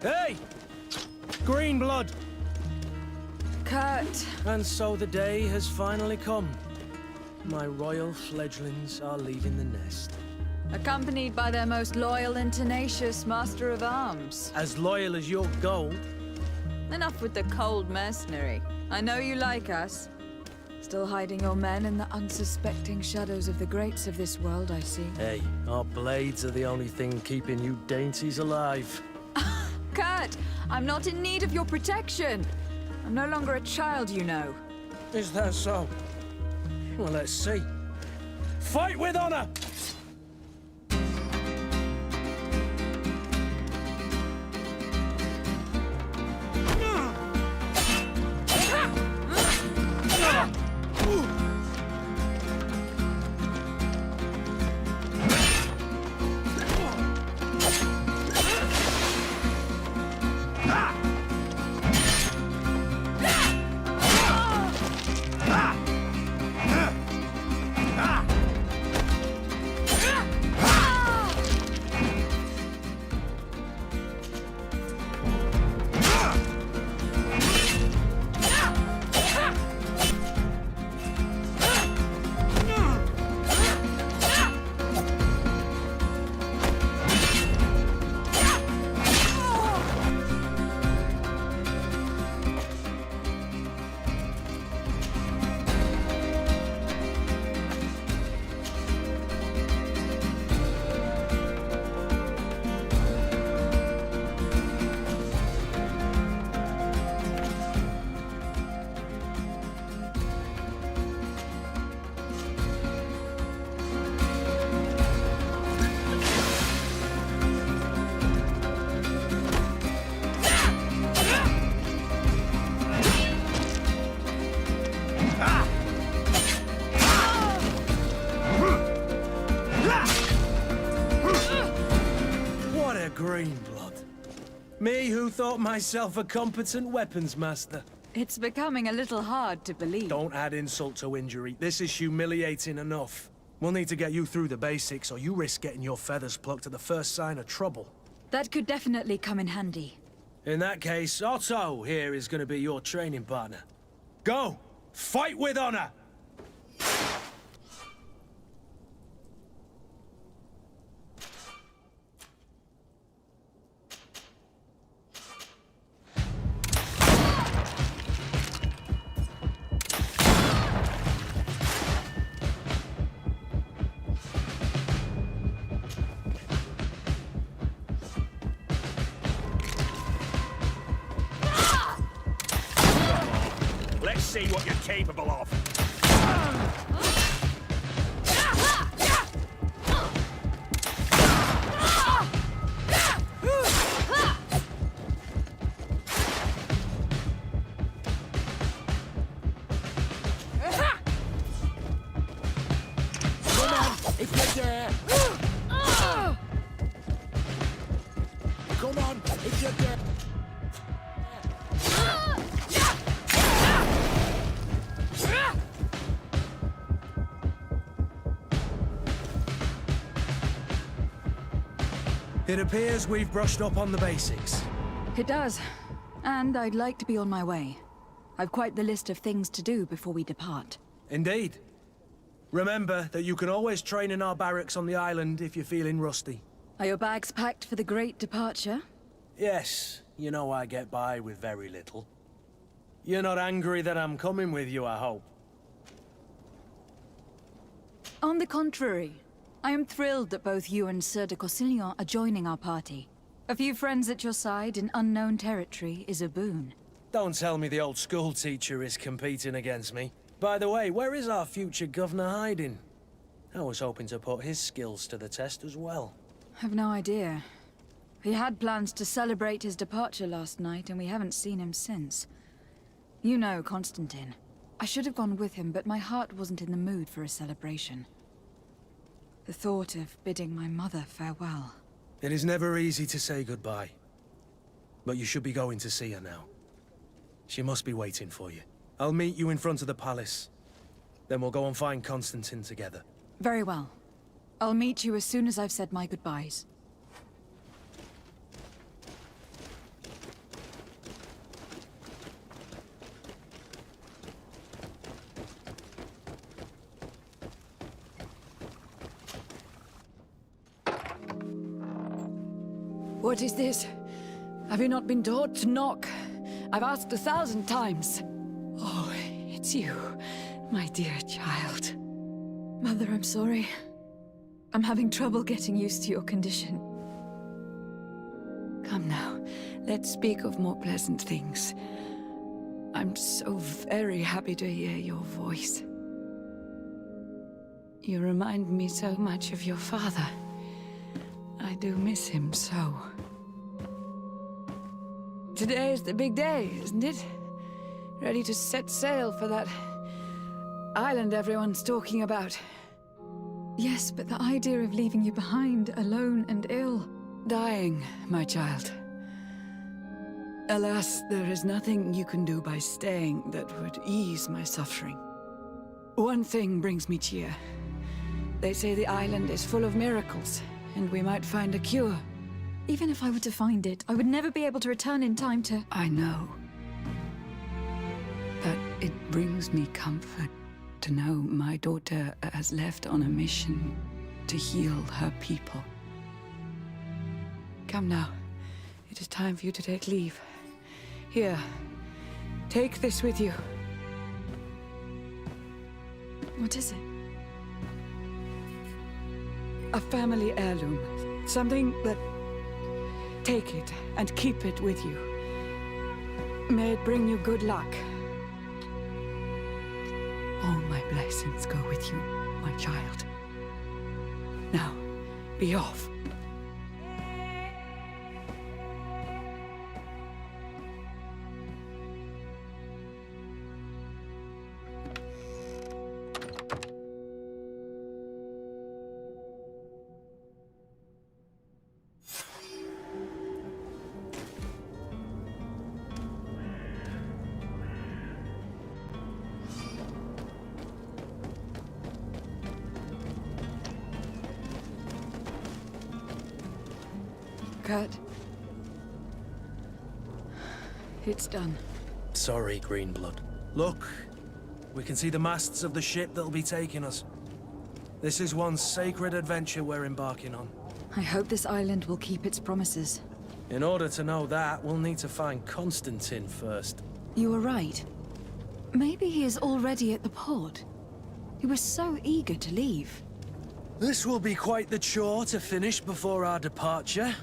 Hey! Green blood! Kurt. And so the day has finally come. My royal fledglings are leaving the nest. Accompanied by their most loyal and tenacious master of arms. As loyal as your gold. Enough with the cold mercenary. I know you like us. Still hiding your men in the unsuspecting shadows of the greats of this world, I see. Hey, our blades are the only thing keeping you dainties alive. Kurt, I'm not in need of your protection. I'm no longer a child, you know. Is that so? Well, let's see. Fight with honor! Green blood. Me who thought myself a competent weapons master. It's becoming a little hard to believe. Don't add insult to injury. This is humiliating enough. We'll need to get you through the basics, or you risk getting your feathers plucked at the first sign of trouble. That could definitely come in handy. In that case, Otto here is going to be your training partner. Go! Fight with honor! Let's see what you're capable of. Come on, if you dare. Come on, if you dare. It appears we've brushed up on the basics. It does. And I'd like to be on my way. I've quite the list of things to do before we depart. Indeed. Remember that you can always train in our barracks on the island if you're feeling rusty. Are your bags packed for the great departure? Yes, you know I get by with very little. You're not angry that I'm coming with you, I hope. On the contrary, I am thrilled that both you and Sir de Cossillon are joining our party. A few friends at your side in unknown territory is a boon. Don't tell me the old school teacher is competing against me. By the way, where is our future governor hiding? I was hoping to put his skills to the test as well. I've no idea. He had plans to celebrate his departure last night, and we haven't seen him since. You know Constantine. I should have gone with him, but my heart wasn't in the mood for a celebration. The thought of bidding my mother farewell. It is never easy to say goodbye. But you should be going to see her now. She must be waiting for you. I'll meet you in front of the palace. Then we'll go and find Constantine together. Very well. I'll meet you as soon as I've said my goodbyes. What is this? Have you not been taught to knock? I've asked 1,000 times. Oh, it's you, my dear child. Mother, I'm sorry. I'm having trouble getting used to your condition. Come now, let's speak of more pleasant things. I'm so very happy to hear your voice. You remind me so much of your father. I do miss him so. Today is the big day, isn't it? Ready to set sail for that island everyone's talking about. Yes, but the idea of leaving you behind, alone and ill. Dying, my child. Alas, there is nothing you can do by staying that would ease my suffering. One thing brings me cheer. They say the island is full of miracles, and we might find a cure. Even if I were to find it, I would never be able to return in time to... I know. But it brings me comfort to know my daughter has left on a mission to heal her people. Come now. It is time for you to take leave. Here, take this with you. What is it? A family heirloom. Something that... Take it and keep it with you. May it bring you good luck. All my blessings go with you, my child. Now, be off. Kurt. It's done. Sorry, Greenblood. Look, we can see the masts of the ship that'll be taking us. This is one sacred adventure we're embarking on. I hope this island will keep its promises. In order to know that, we'll need to find Constantine first. You were right. Maybe he is already at the port. He was so eager to leave. This will be quite the chore to finish before our departure.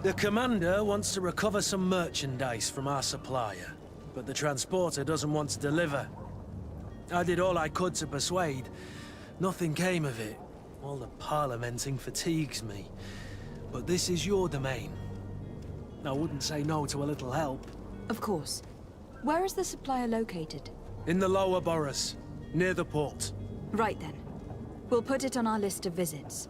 The commander wants to recover some merchandise from our supplier, but the transporter doesn't want to deliver. I did all I could to persuade. Nothing came of it. All the parliamenting fatigues me. But this is your domain. I wouldn't say no to a little help. Of course. Where is the supplier located? In the lower boroughs, near the port. Right then. We'll put it on our list of visits.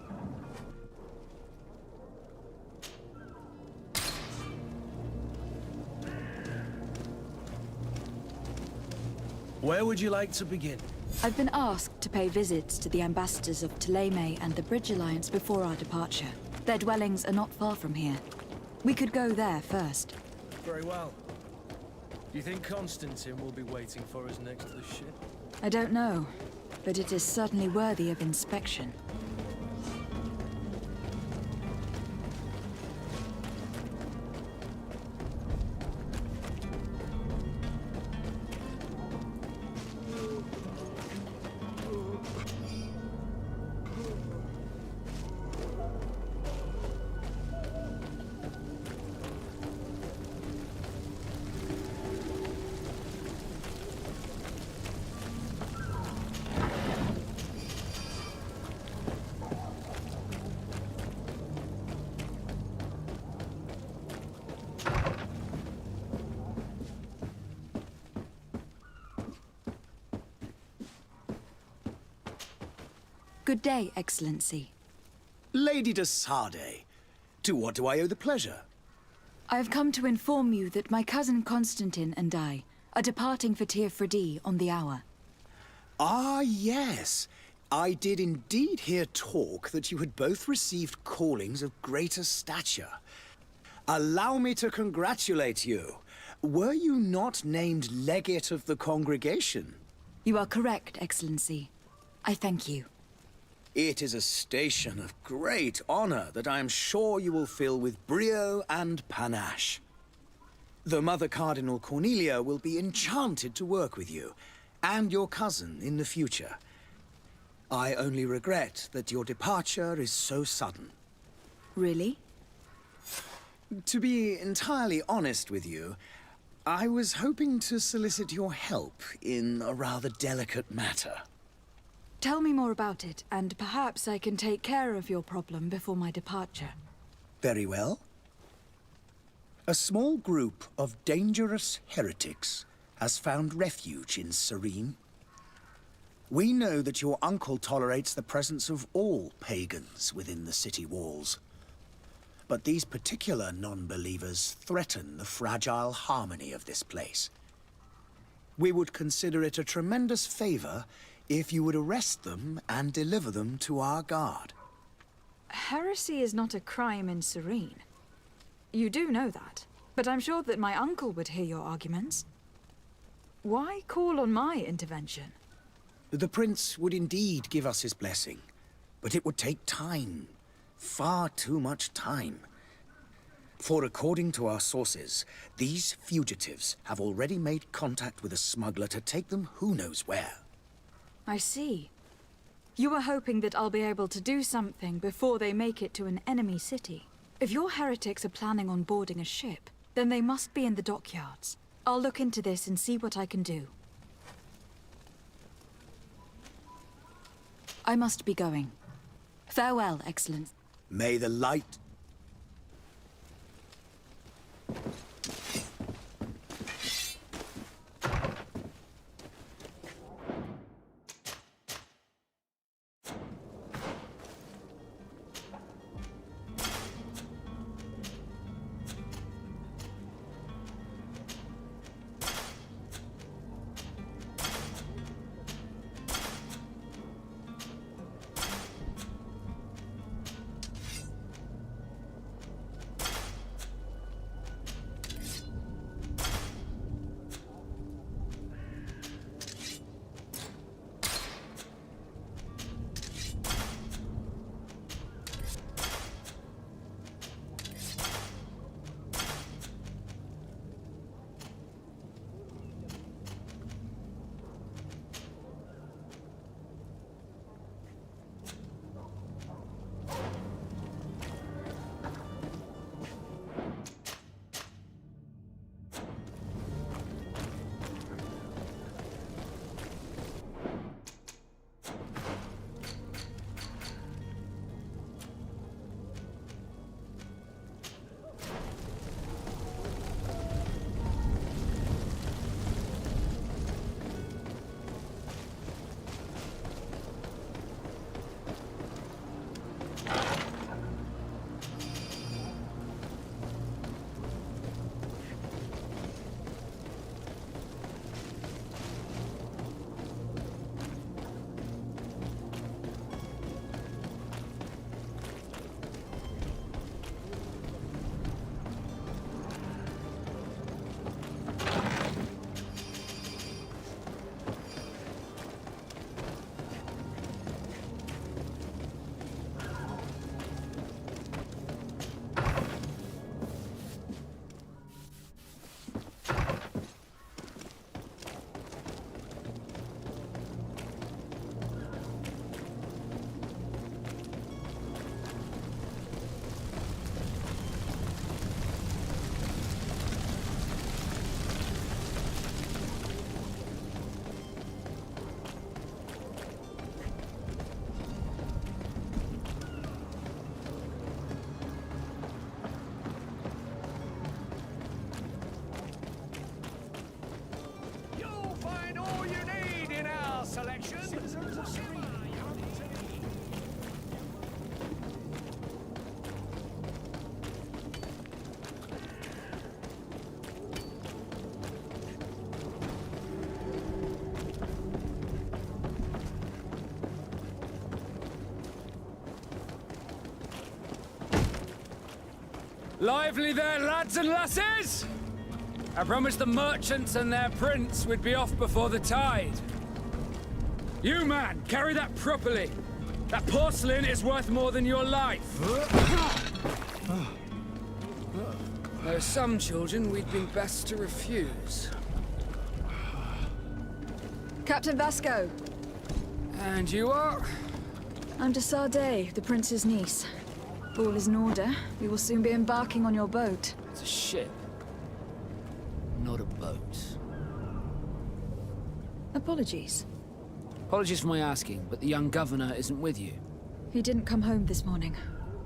Where would you like to begin? I've been asked to pay visits to the ambassadors of Ptolemy and the Bridge Alliance before our departure. Their dwellings are not far from here. We could go there first. Very well. Do you think Constantine will be waiting for us next to the ship? I don't know, but it is certainly worthy of inspection. Good day, Excellency. Lady de Sardet, to what do I owe the pleasure? I have come to inform you that my cousin Constantine and I are departing for Teofredi on the hour. Ah, yes. I did indeed hear talk that you had both received callings of greater stature. Allow me to congratulate you. Were you not named legate of the congregation? You are correct, Excellency. I thank you. It is a station of great honor that I am sure you will fill with brio and panache. The Mother Cardinal Cornelia will be enchanted to work with you, and your cousin in the future. I only regret that your departure is so sudden. Really? To be entirely honest with you, I was hoping to solicit your help in a rather delicate matter. Tell me more about it, and perhaps I can take care of your problem before my departure. Very well. A small group of dangerous heretics has found refuge in Serene. We know that your uncle tolerates the presence of all pagans within the city walls. But these particular non-believers threaten the fragile harmony of this place. We would consider it a tremendous favor if you would arrest them and deliver them to our guard. Heresy is not a crime in Serene. You do know that, but I'm sure that my uncle would hear your arguments. Why call on my intervention? The prince would indeed give us his blessing, but it would take time. Far too much time. For according to our sources, these fugitives have already made contact with a smuggler to take them who knows where. I see. You were hoping that I'll be able to do something before they make it to an enemy city. If your heretics are planning on boarding a ship, then they must be in the dockyards. I'll look into this and see what I can do. I must be going. Farewell, Excellence. May the light... Lively there, lads and lasses! I promised the merchants and their prince we'd be off before the tide. You, man, carry that properly. That porcelain is worth more than your life. There are some children we'd be best to refuse. Captain Vasco, And you are? I'm de Sade, the prince's niece. All is in order. We will soon be embarking on your boat. It's a ship, not a boat. Apologies. Apologies for my asking, but the young governor isn't with you. He didn't come home this morning.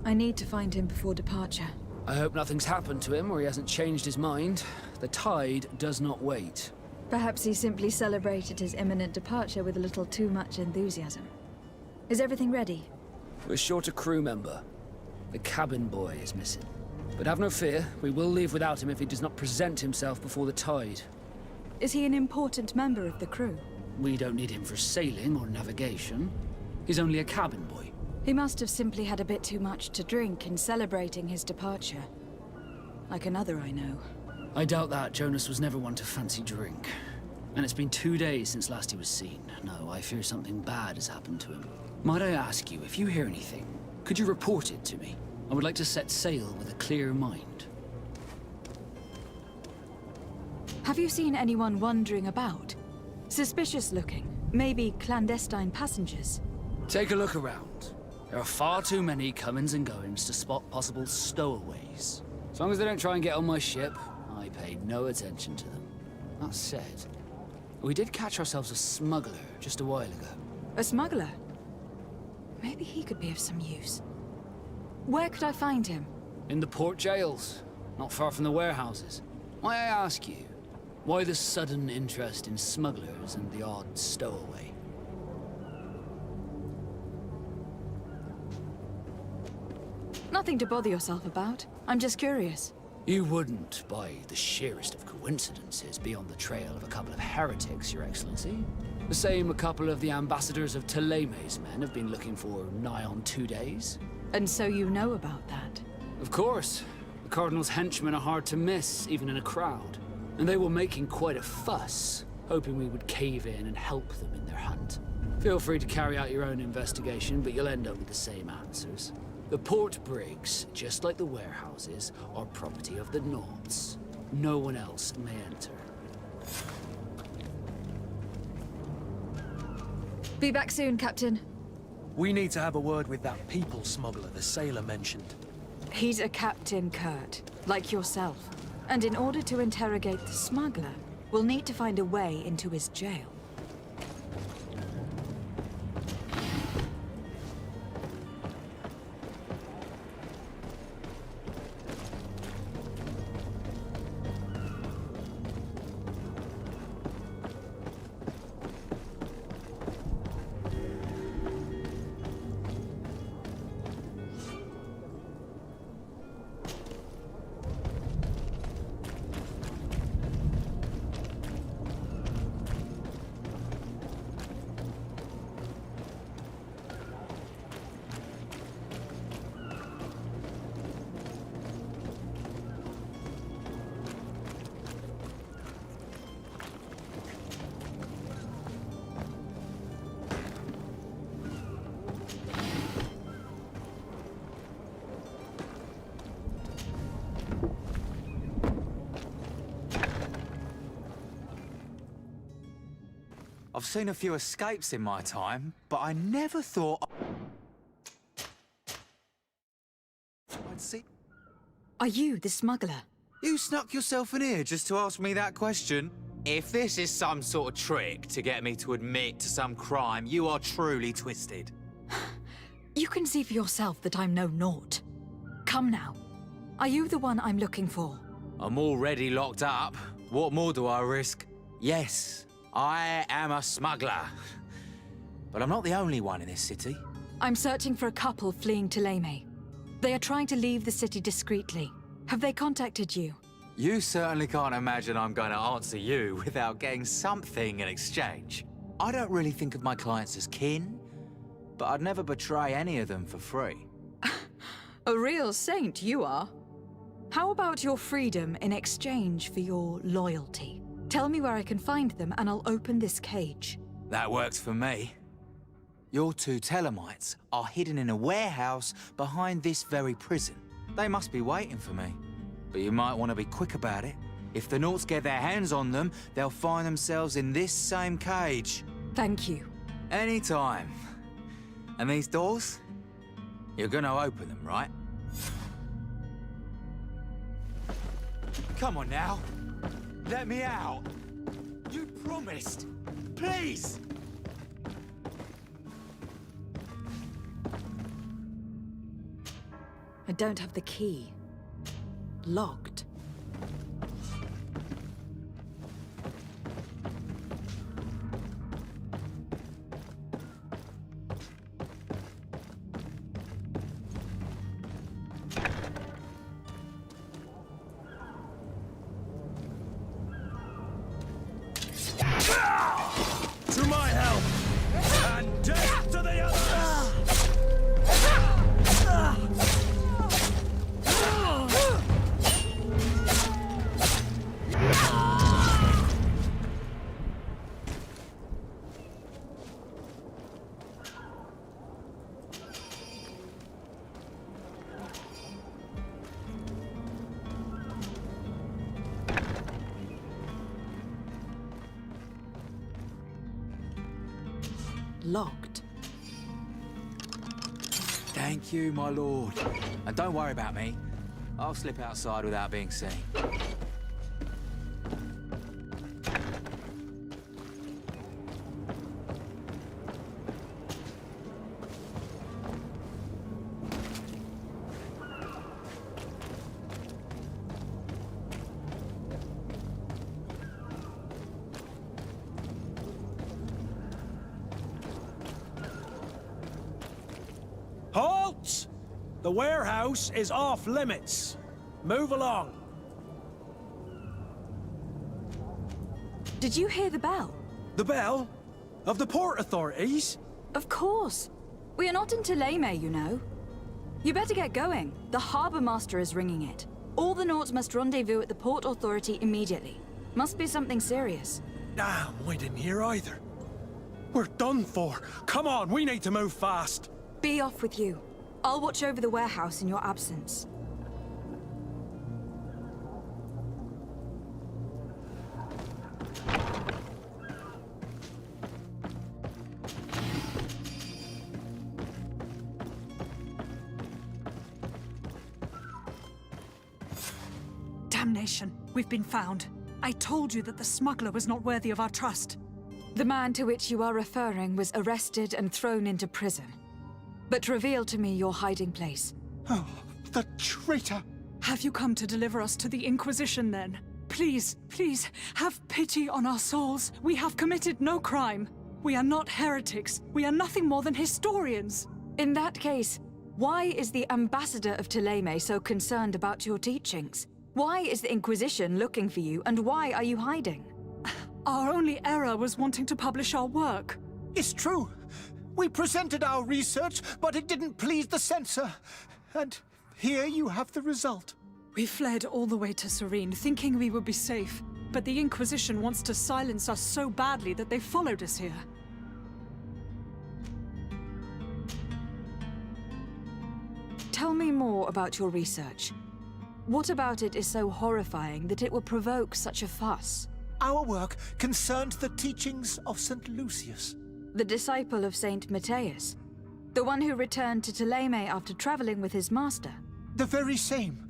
I need to find him before departure. I hope nothing's happened to him or he hasn't changed his mind. The tide does not wait. Perhaps he simply celebrated his imminent departure with a little too much enthusiasm. Is everything ready? We're short a crew member. The cabin boy is missing. But have no fear, we will leave without him if he does not present himself before the tide. Is he an important member of the crew? We don't need him for sailing or navigation. He's only a cabin boy. He must have simply had a bit too much to drink in celebrating his departure. Like another I know. I doubt that. Jonas was never one to fancy drink. And it's been 2 days since last he was seen. No, I fear something bad has happened to him. Might I ask you, if you hear anything, could you report it to me? I would like to set sail with a clear mind. Have you seen anyone wandering about? Suspicious looking. Maybe clandestine passengers. Take a look around. There are far too many comings and goings to spot possible stowaways. As long as they don't try and get on my ship, I pay no attention to them. That said, we did catch ourselves a smuggler just a while ago. A smuggler? Maybe he could be of some use. Where could I find him? In the port jails, not far from the warehouses. May I ask you, why the sudden interest in smugglers and the odd stowaway? Nothing to bother yourself about. I'm just curious. You wouldn't, by the sheerest of coincidences, be on the trail of a couple of heretics, Your Excellency. The same a couple of the ambassadors of Ptolemy's men have been looking for nigh on 2 days. And so you know about that? Of course. The Cardinal's henchmen are hard to miss, even in a crowd. And they were making quite a fuss, hoping we would cave in and help them in their hunt. Feel free to carry out your own investigation, but you'll end up with the same answers. The port brigs, just like the warehouses, are property of the Nords. No one else may enter. Be back soon, Captain. We need to have a word with that people smuggler the sailor mentioned. He's a Captain Kurt, like yourself. And in order to interrogate the smuggler, we'll need to find a way into his jail. I've seen a few escapes in my time, but I never thought I'd see... Are you the smuggler? You snuck yourself in here just to ask me that question? If this is some sort of trick to get me to admit to some crime, you are truly twisted. You can see for yourself that I'm no naught. Come now. Are you the one I'm looking for? I'm already locked up. What more do I risk? Yes, I am a smuggler. But I'm not the only one in this city. I'm searching for a couple fleeing Ptolemy. They are trying to leave the city discreetly. Have they contacted you? You certainly can't imagine I'm going to answer you without getting something in exchange. I don't really think of my clients as kin, but I'd never betray any of them for free. A real saint you are. How about your freedom in exchange for your loyalty? Tell me where I can find them and I'll open this cage. That works for me. Your two Telemites are hidden in a warehouse behind this very prison. They must be waiting for me. But you might want to be quick about it. If the Nauts get their hands on them, they'll find themselves in this same cage. Thank you. Anytime. And these doors? You're gonna open them, right? Come on now. Let me out. You promised. Please! I don't have the key. Locked. To my help! And death to the others! Locked. Thank you, my lord. And don't worry about me. I'll slip outside without being seen. Halt! The warehouse is off limits. Move along. Did you hear the bell? The bell? Of the port authorities? Of course. We are not in Teleme, you know. You better get going. The harbour master is ringing it. All the Nauts must rendezvous at the port authority immediately. Must be something serious. Damn, we didn't hear either. We're done for. Come on, we need to move fast. Be off with you. I'll watch over the warehouse in your absence. Damnation! We've been found. I told you that the smuggler was not worthy of our trust. The man to which you are referring was arrested and thrown into prison. But reveal to me your hiding place. Oh, the traitor! Have you come to deliver us to the Inquisition, then? Please, please, have pity on our souls. We have committed no crime. We are not heretics. We are nothing more than historians. In that case, why is the ambassador of Teleme so concerned about your teachings? Why is the Inquisition looking for you, and why are you hiding? Our only error was wanting to publish our work. It's true. We presented our research, but it didn't please the censor. And here you have the result. We fled all the way to Serene, thinking we would be safe. But the Inquisition wants to silence us so badly that they followed us here. Tell me more about your research. What about it is so horrifying that it will provoke such a fuss? Our work concerned the teachings of St. Lucius. The disciple of Saint Matthias? The one who returned to Teleme after traveling with his master? The very same.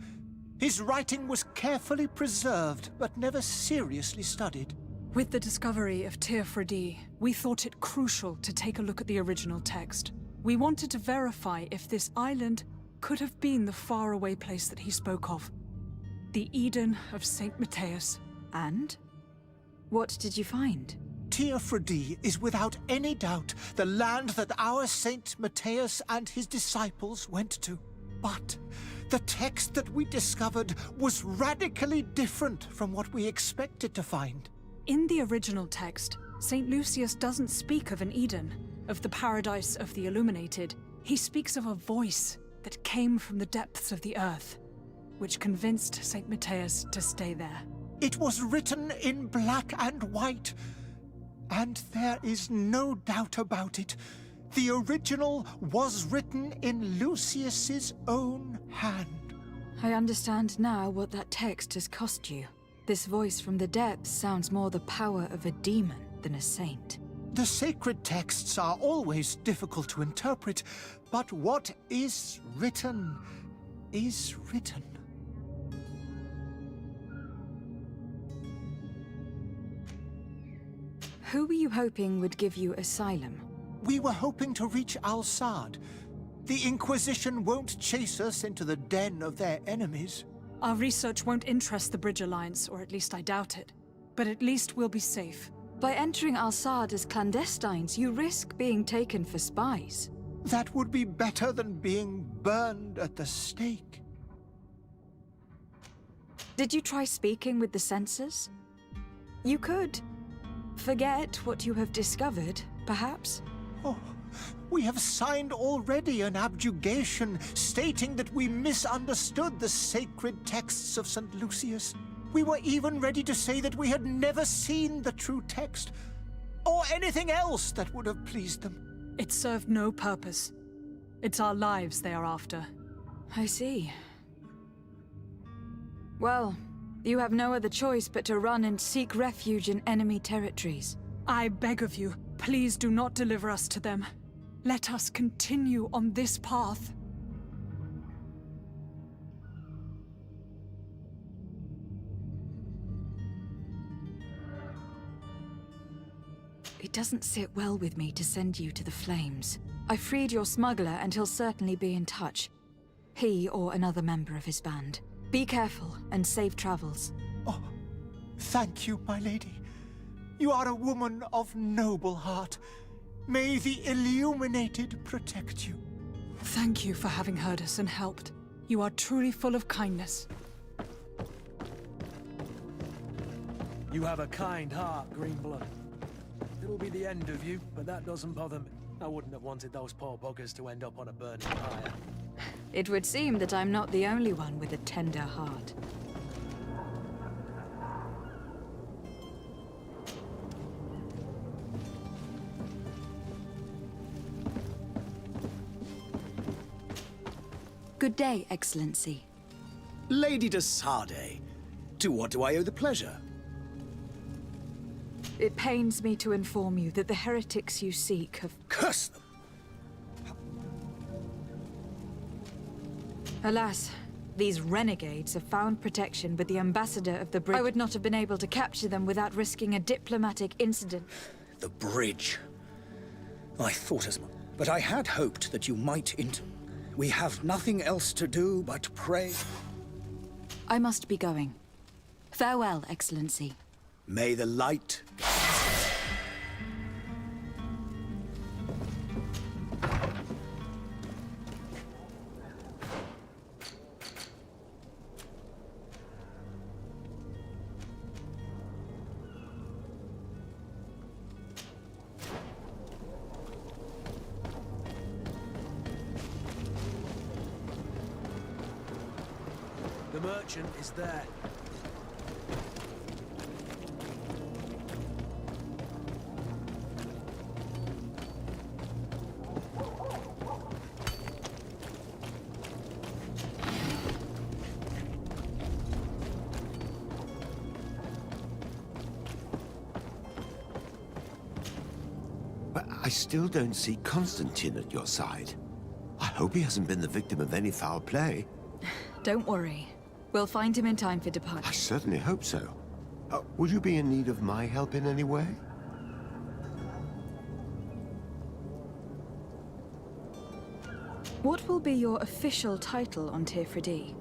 His writing was carefully preserved, but never seriously studied. With the discovery of Teofredi, we thought it crucial to take a look at the original text. We wanted to verify if this island could have been the faraway place that he spoke of. The Eden of Saint Matthias. And? What did you find? Teofredi is without any doubt the land that our Saint Matthias and his disciples went to. But the text that we discovered was radically different from what we expected to find. In the original text, St. Lucius doesn't speak of an Eden, of the paradise of the illuminated. He speaks of a voice that came from the depths of the earth, which convinced St. Matthias to stay there. It was written in black and white, and there is no doubt about it. The original was written in Lucius's own hand. I understand now what that text has cost you. This voice from the depths sounds more the power of a demon than a saint. The sacred texts are always difficult to interpret, but what is written is written. Who were you hoping would give you asylum? We were hoping to reach Al-Sad. The Inquisition won't chase us into the den of their enemies. Our research won't interest the Bridge Alliance, or at least I doubt it. But at least we'll be safe. By entering Al-Sad as clandestines, you risk being taken for spies. That would be better than being burned at the stake. Did you try speaking with the censors? You could. Forget what you have discovered, perhaps. Oh, we have signed already an abjugation stating that we misunderstood the sacred texts of St. Lucius. We were even ready to say that we had never seen the true text, or anything else that would have pleased them. It served no purpose. It's our lives they are after. I see. Well, you have no other choice but to run and seek refuge in enemy territories. I beg of you, please do not deliver us to them. Let us continue on this path. It doesn't sit well with me to send you to the flames. I freed your smuggler and he'll certainly be in touch. He or another member of his band. Be careful and safe travels. Oh, thank you, my lady. You are a woman of noble heart. May the illuminated protect you. Thank you for having heard us and helped. You are truly full of kindness. You have a kind heart, Greenblood. It'll be the end of you, but that doesn't bother me. I wouldn't have wanted those poor buggers to end up on a burning pyre. It would seem that I'm not the only one with a tender heart. Good day, Excellency. Lady de Sardet, to what do I owe the pleasure? It pains me to inform you that the heretics you seek have... Curse them! Alas, these renegades have found protection with the ambassador of the bridge. I would not have been able to capture them without risking a diplomatic incident. The bridge. I thought as much. But I had hoped that you might We have nothing else to do but pray. I must be going. Farewell, Excellency. May the light... The merchant is there. But I still don't see Constantine at your side. I hope he hasn't been the victim of any foul play. Don't worry. We'll find him in time for I departure. certainly hope so. Would you be in need of my help in any way? What will be your official title on Teofridi?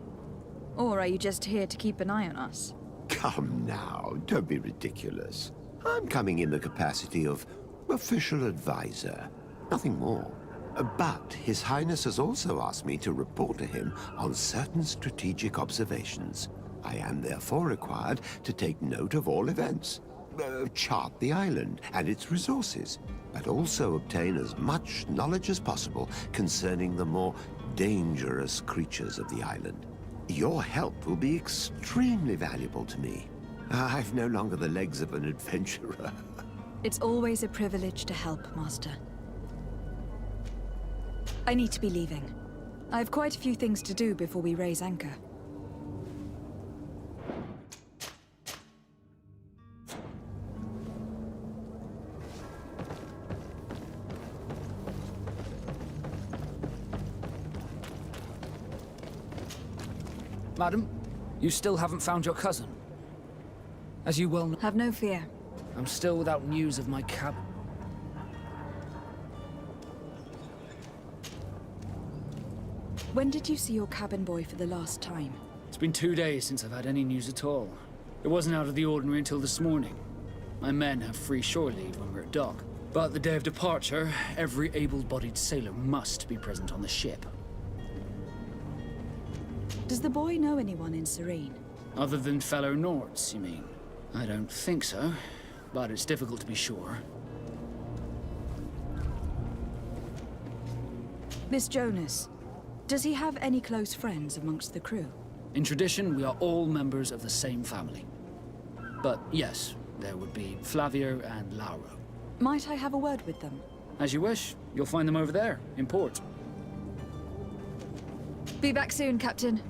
Or are you just here to keep an eye on us? Come now, don't be ridiculous. I'm coming in the capacity of official advisor, nothing more. But His Highness has also asked me to report to him on certain strategic observations. I am therefore required to take note of all events, chart the island and its resources, but also obtain as much knowledge as possible concerning the more dangerous creatures of the island. Your help will be extremely valuable to me. I've no longer the legs of an adventurer. It's always a privilege to help, Master. I need to be leaving. I have quite a few things to do before we raise anchor. Madam, you still haven't found your cousin. As you well know, Have no fear. I'm still without news of my cabin. When did you see your cabin boy for the last time? It's been 2 days since I've had any news at all. It wasn't out of the ordinary until this morning. My men have free shore leave when we're at dock. But the day of departure, every able-bodied sailor must be present on the ship. Does the boy know anyone in Serene? Other than fellow Nords, you mean? I don't think so, but it's difficult to be sure. Miss Jonas, does he have any close friends amongst the crew? In tradition, we are all members of the same family. But yes, there would be Flavia and Lauro. Might I have a word with them? As you wish. You'll find them over there, in port. Be back soon, Captain.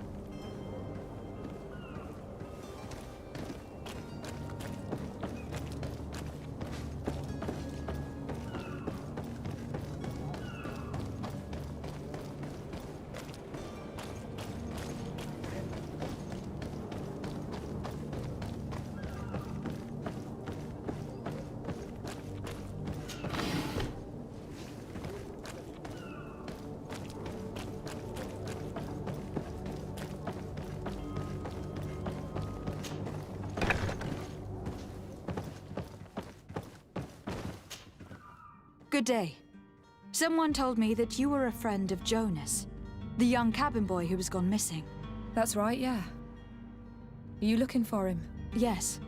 Good day. Someone told me that you were a friend of Jonas, the young cabin boy who has gone missing. That's right, yeah. Are you looking for him? Yes.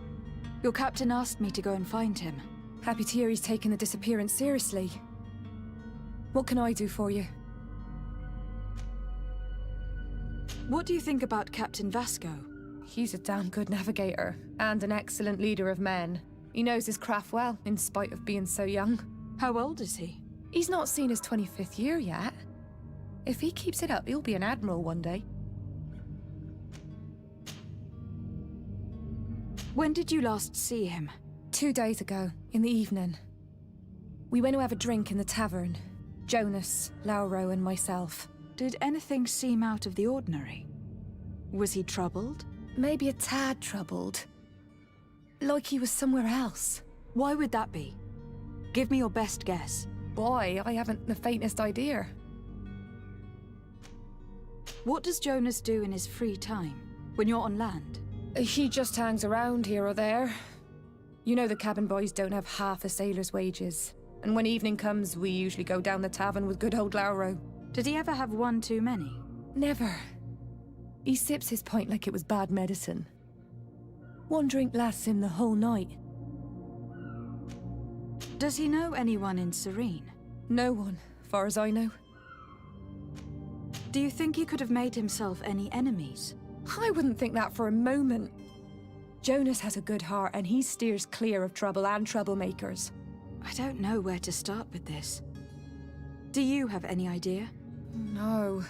Your captain asked me to go and find him. Happy to hear he's taken the disappearance seriously. What can I do for you? What do you think about Captain Vasco? He's a damn good navigator, and an excellent leader of men. He knows his craft well, in spite of being so young. How old is he? He's not seen his 25th year yet. If he keeps it up, he'll be an admiral one day. When did you last see him? 2 days ago, in the evening. We went to have a drink in the tavern. Jonas, Lauro, and myself. Did anything seem out of the ordinary? Was he troubled? Maybe a tad troubled. Like he was somewhere else. Why would that be? Give me your best guess. Boy, I haven't the faintest idea. What does Jonas do in his free time, when you're on land? He just hangs around here or there. You know the cabin boys don't have half a sailor's wages. And when evening comes, we usually go down the tavern with good old Lauro. Did he ever have one too many? Never. He sips his pint like it was bad medicine. One drink lasts him the whole night. Does he know anyone in Serene? No one, far as I know. Do you think he could have made himself any enemies? I wouldn't think that for a moment. Jonas has a good heart and he steers clear of trouble and troublemakers. I don't know where to start with this. Do you have any idea? No.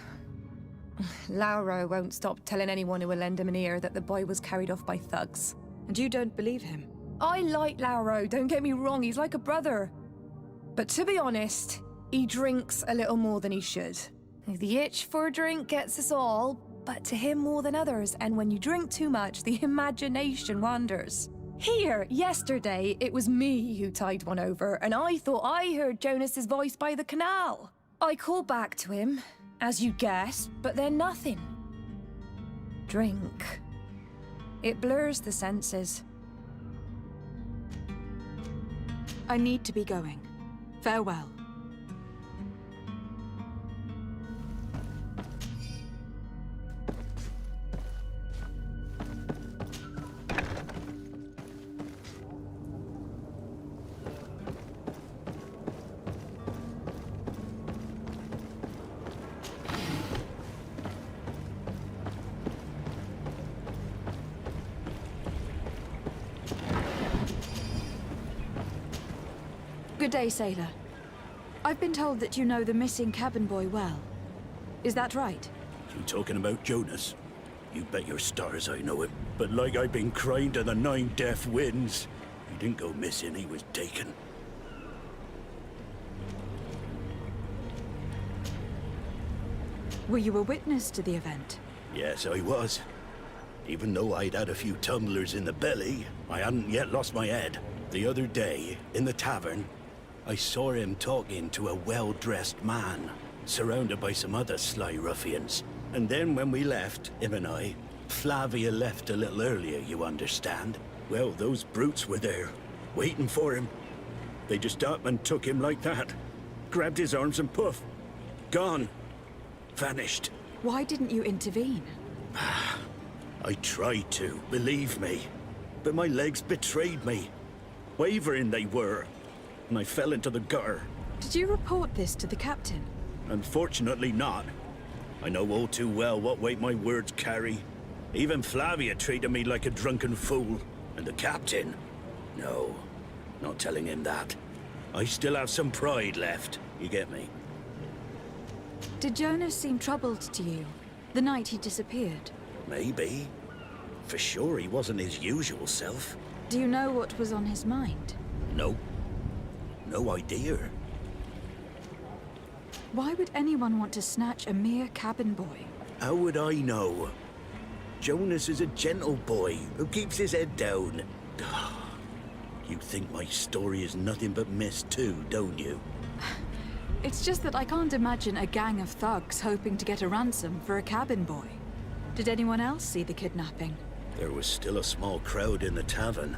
Lauro won't stop telling anyone who will lend him an ear that the boy was carried off by thugs. And you don't believe him? I like Lauro, don't get me wrong, he's like a brother. But to be honest, he drinks a little more than he should. The itch for a drink gets us all, but to him more than others, and when you drink too much, the imagination wanders. Here, yesterday, it was me who tied one over, and I thought I heard Jonas's voice by the canal. I called back to him, as you guessed, but then nothing. Drink. It blurs the senses. I need to be going. Farewell. Good day, sailor. I've been told that you know the missing cabin boy well. Is that right? You talking about Jonas? You bet your stars I know him. But like I've been crying to the 9 deaf winds, he didn't go missing, he was taken. Were you a witness to the event? Yes, I was. Even though I'd had a few tumblers in the belly, I hadn't yet lost my head. The other day, in the tavern, I saw him talking to a well-dressed man, surrounded by some other sly ruffians. And then when we left, him and I, Flavia left a little earlier, you understand. Well, those brutes were there, waiting for him. They just up and took him like that. Grabbed his arms and poof, gone. Vanished. Why didn't you intervene? I tried to, believe me. But my legs betrayed me. Wavering they were, and I fell into the gutter. Did you report this to the captain? Unfortunately not. I know all too well what weight my words carry. Even Flavia treated me like a drunken fool. And the captain? No, not telling him that. I still have some pride left, you get me? Did Jonas seem troubled to you the night he disappeared? Maybe. For sure he wasn't his usual self. Do you know what was on his mind? No. No idea. Why would anyone want to snatch a mere cabin boy? How would I know? Jonas is a gentle boy who keeps his head down. You think my story is nothing but mist too, don't you? It's just that I can't imagine a gang of thugs hoping to get a ransom for a cabin boy. Did anyone else see the kidnapping? There was still a small crowd in the tavern.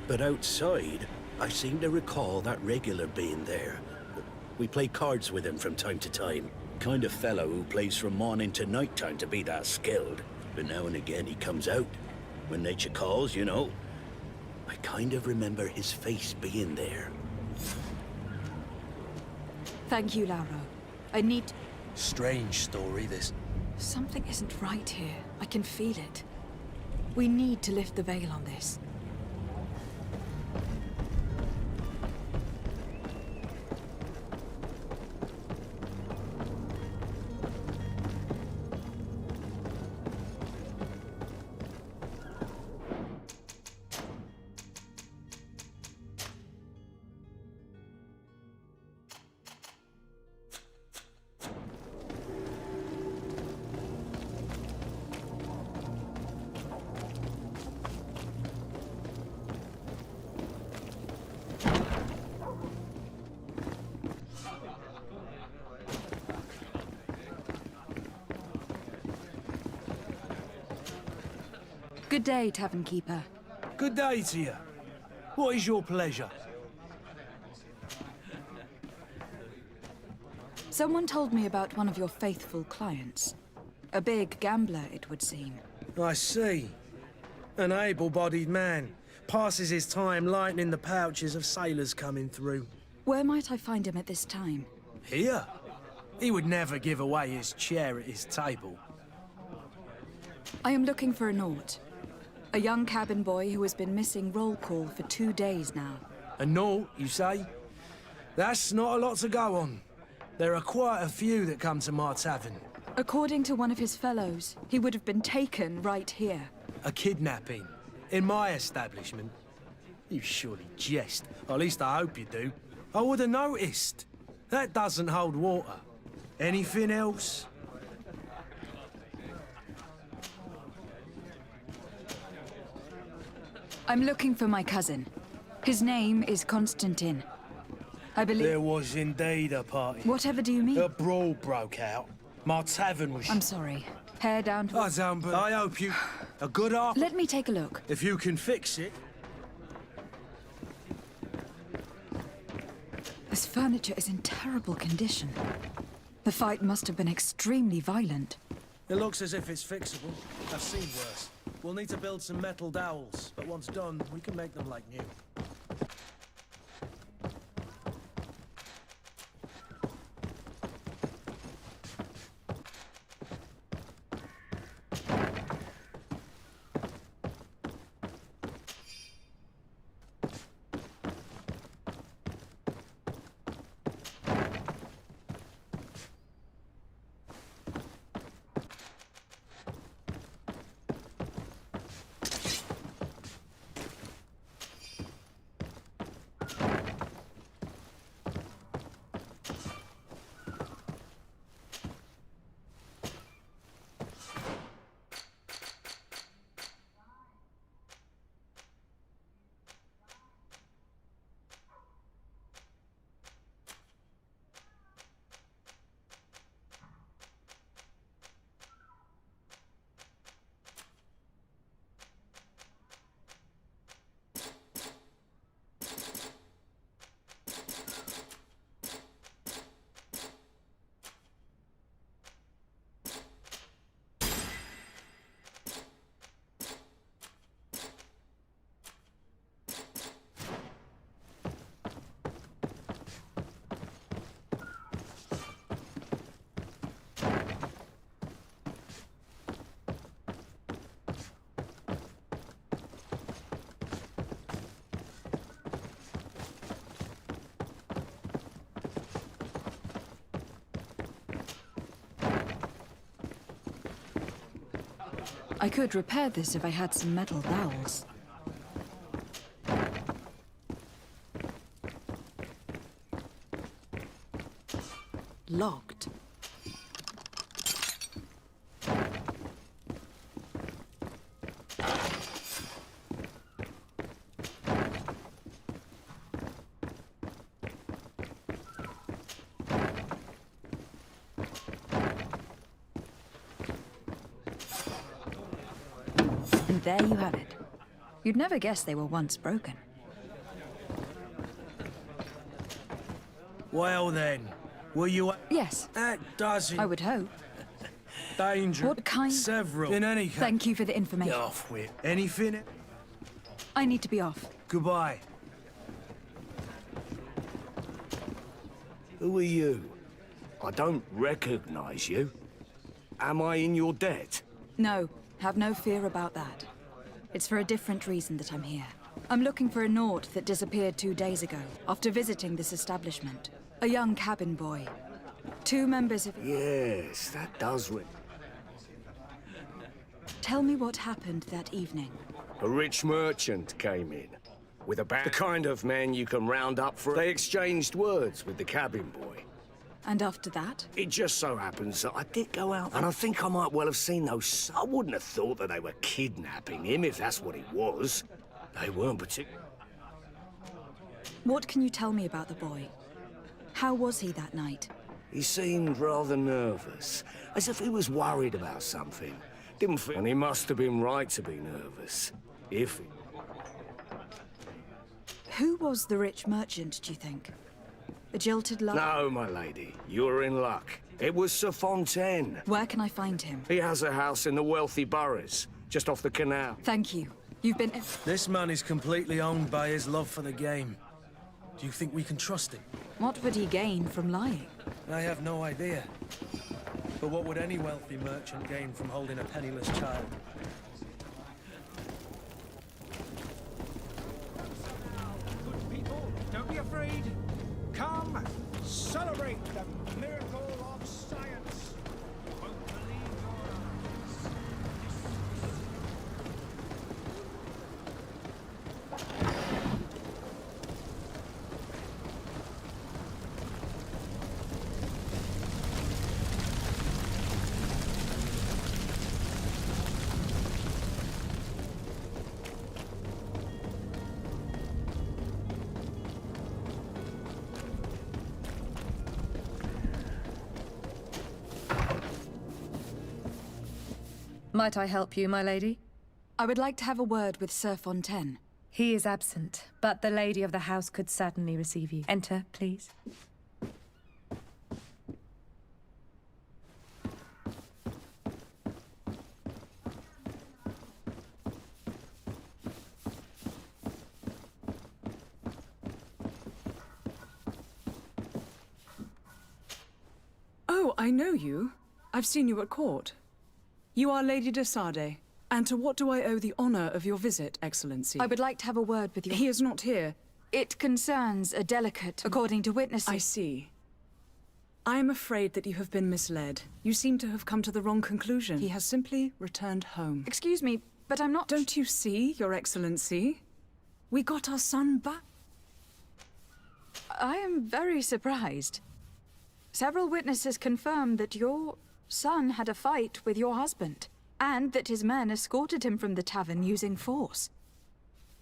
But outside, I seem to recall that regular being there. We play cards with him from time to time. Kind of fellow who plays from morning to night time to be that skilled. But now and again he comes out. When nature calls, you know. I kind of remember his face being there. Thank you, Lauro. I need... Strange story, this. Something isn't right here. I can feel it. We need to lift the veil on this. Good day, Tavern Keeper. Good day to you. What is your pleasure? Someone told me about one of your faithful clients. A big gambler, it would seem. I see. An able-bodied man. Passes his time lightening the pouches of sailors coming through. Where might I find him at this time? Here? He would never give away his chair at his table. I am looking for a Naut. A young cabin boy who has been missing roll call for 2 days now. A Naut, you say? That's not a lot to go on. There are quite a few that come to my tavern. According to one of his fellows, he would have been taken right here. A kidnapping? In my establishment? You surely jest. Or at least I hope you do. I would have noticed. That doesn't hold water. Anything else? I'm looking for my cousin. His name is Constantine. I believe... There was indeed a party. Whatever do you mean? A brawl broke out. My tavern was... I'm sorry. Hair down to... I don't, but I hope you... A good half... Let me take a look. If you can fix it. This furniture is in terrible condition. The fight must have been extremely violent. It looks as if it's fixable. I've seen worse. We'll need to build some metal dowels, but once done, we can make them like new. I could repair this if I had some metal dowels. Locked. And there you have it. You'd never guess they were once broken. Well then, were you... Yes, That doesn't... I would hope. Danger. What kind? Several. In any case... Thank you for the information. Get off with. Anything? I need to be off. Goodbye. Who are you? I don't recognize you. Am I in your debt? No, have no fear about that. It's for a different reason that I'm here. I'm looking for a Naut that disappeared 2 days ago, after visiting this establishment. A young cabin boy. 2 members of... Yes, that does ring. Tell me what happened that evening. A rich merchant came in, with a band. The kind of men you can round up for... They exchanged words with the cabin boy. And after that? It just so happens that I did go out, and I think I might well have seen those... I wouldn't have thought that they were kidnapping him, if that's what it was. They weren't particular. What can you tell me about the boy? How was he that night? He seemed rather nervous, as if he was worried about something. Didn't feel... And he must have been right to be nervous. If he... Who was the rich merchant, do you think? A jilted lover? No, my lady. You're in luck. It was Sir Fontaine. Where can I find him? He has a house in the wealthy boroughs, just off the canal. Thank you. You've been... This man is completely owned by his love for the game. Do you think we can trust him? What would he gain from lying? I have no idea. But what would any wealthy merchant gain from holding a penniless child? Good people, don't be afraid. Come, celebrate the miracle of science. You won't believe your eyes. Might I help you, my lady? I would like to have a word with Sir Fontaine. He is absent, but the lady of the house could certainly receive you. Enter, please. Oh, I know you. I've seen you at court. You are Lady de Sardet. And to what do I owe the honor of your visit, Excellency? I would like to have a word with you. He is not here. It concerns a delicate, according to witnesses. I see. I am afraid that you have been misled. You seem to have come to the wrong conclusion. He has simply returned home. Excuse me, but I'm not... Don't you see, Your Excellency? We got our son back. I am very surprised. Several witnesses confirmed that your son had a fight with your husband, and that his men escorted him from the tavern using force.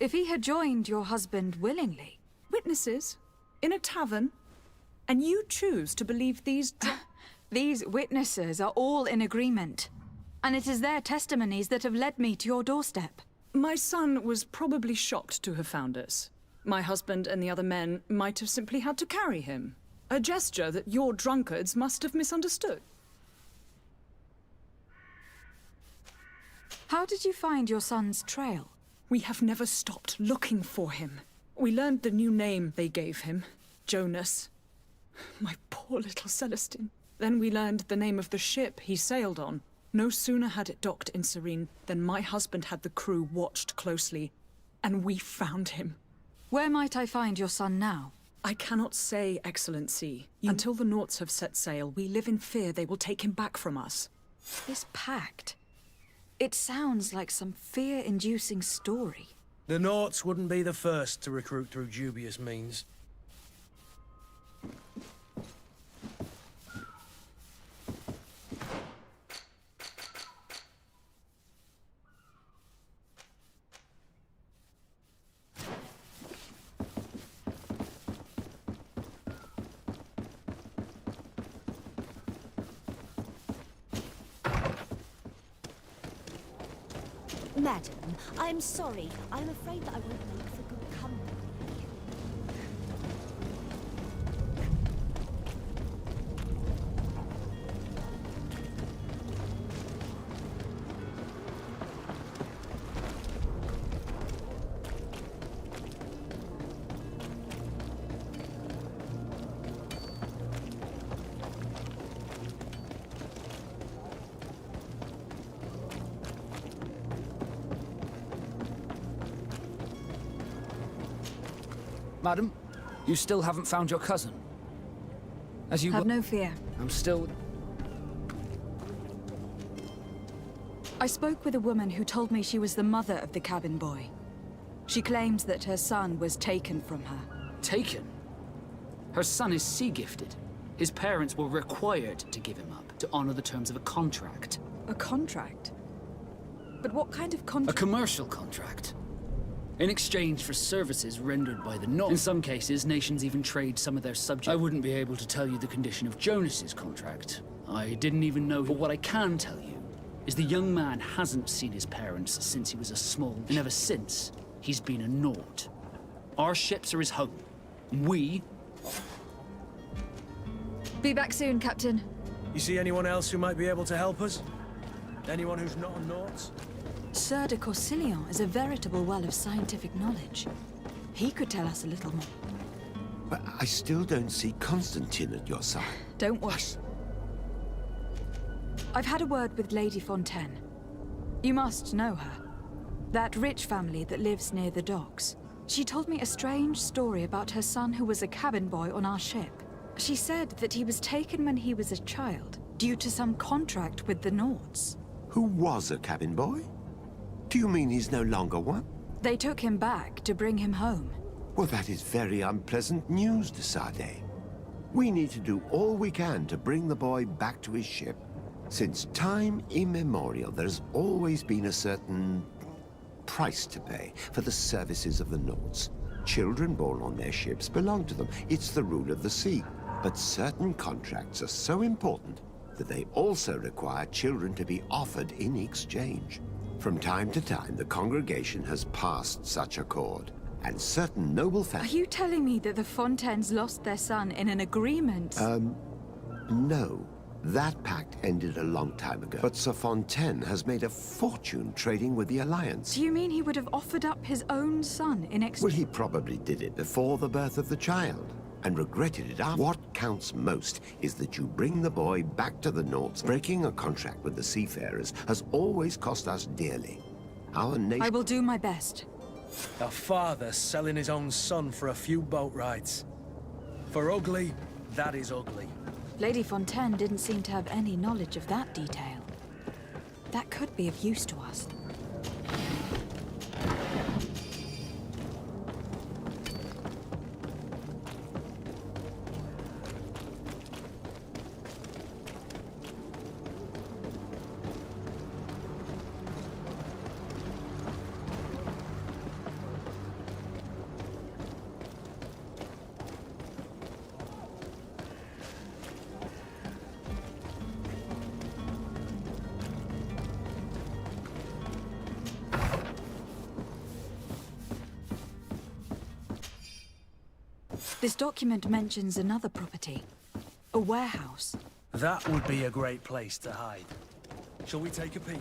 If he had joined your husband willingly... Witnesses? In a tavern? And you choose to believe these... These witnesses are all in agreement, and it is their testimonies that have led me to your doorstep. My son was probably shocked to have found us. My husband and the other men might have simply had to carry him. A gesture that your drunkards must have misunderstood. How did you find your son's trail? We have never stopped looking for him. We learned the new name they gave him, Jonas. My poor little Celestine. Then we learned the name of the ship he sailed on. No sooner had it docked in Serene than my husband had the crew watched closely, and we found him. Where might I find your son now? I cannot say, Excellency. Until the Nauts have set sail, we live in fear they will take him back from us. This pact... It sounds like some fear-inducing story. The Naughts wouldn't be the first to recruit through dubious means. Madam, I'm sorry. I'm afraid that I won't make for good company. Madam, you still haven't found your cousin. As you Have no fear. I'm still... I spoke with a woman who told me she was the mother of the cabin boy. She claims that her son was taken from her. Taken? Her son is sea-gifted. His parents were required to give him up to honor the terms of a contract. A contract? But what kind of contract? A commercial contract. In exchange for services rendered by the North. In some cases, nations even trade some of their subjects. I wouldn't be able to tell you the condition of Jonas's contract. I didn't even know. But what I can tell you is the young man hasn't seen his parents since he was a small... And ever since, he's been a Nord. Our ships are his home. We... Be back soon, Captain. You see anyone else who might be able to help us? Anyone who's not a Naught? Sir de Corsilion is a veritable well of scientific knowledge. He could tell us a little more. But I still don't see Constantine at your side. Don't worry. I've had a word with Lady Fontaine. You must know her. That rich family that lives near the docks. She told me a strange story about her son who was a cabin boy on our ship. She said that he was taken when he was a child, due to some contract with the Naughts. Who was a cabin boy? Do you mean he's no longer one? They took him back to bring him home. Well, that is very unpleasant news, de Sade. We need to do all we can to bring the boy back to his ship. Since time immemorial, there's always been a certain price to pay for the services of the Naughts. Children born on their ships belong to them. It's the rule of the sea. But certain contracts are so important that they also require children to be offered in exchange. From time to time, the congregation has passed such accord, and certain noble Are families... you telling me that the Fontaines lost their son in an agreement? No. That pact ended a long time ago. But Sir Fontaine has made a fortune trading with the Alliance. Do you mean he would have offered up his own son in exchange? Well, he probably did it before the birth of the child, and regretted it after. What counts most is that you bring the boy back to the Naughts. Breaking a contract with the seafarers has always cost us dearly. Our nation... I will do my best. A father selling his own son for a few boat rides. For ugly, that is ugly. Lady Fontaine didn't seem to have any knowledge of that detail. That could be of use to us. This document mentions another property. A warehouse. That would be a great place to hide. Shall we take a peek?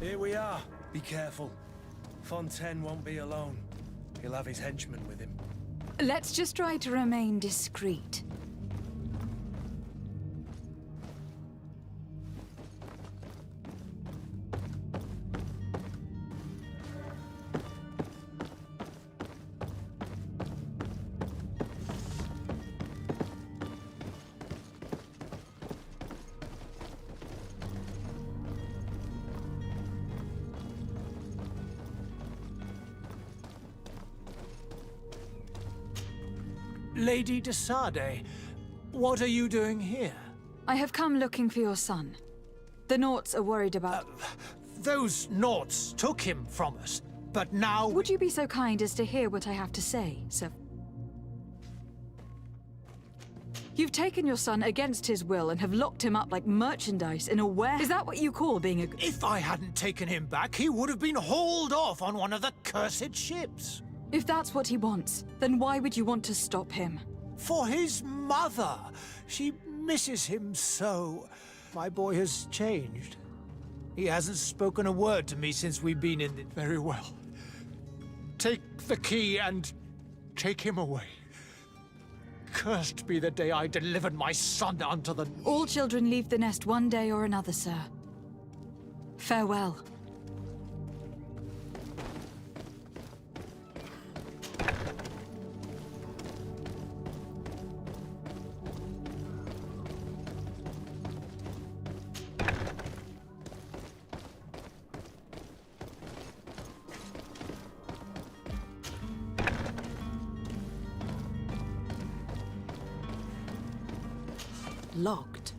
Here we are. Be careful. Fontaine won't be alone. He'll have his henchmen with him. Let's just try to remain discreet. Lady de Sade, what are you doing here? I have come looking for your son. The Naughts are worried about... Those Naughts took him from us, but now... Would you be so kind as to hear what I have to say, sir? You've taken your son against his will and have locked him up like merchandise in a warehouse. Is that what you call being a... If I hadn't taken him back, he would have been hauled off on one of the cursed ships. If that's what he wants, then why would you want to stop him? For his mother. She misses him so. My boy has changed. He hasn't spoken a word to me since we've been in it. Very well. Take the key and take him away. Cursed be the day I delivered my son unto the... All children leave the nest one day or another, sir. Farewell. Locked.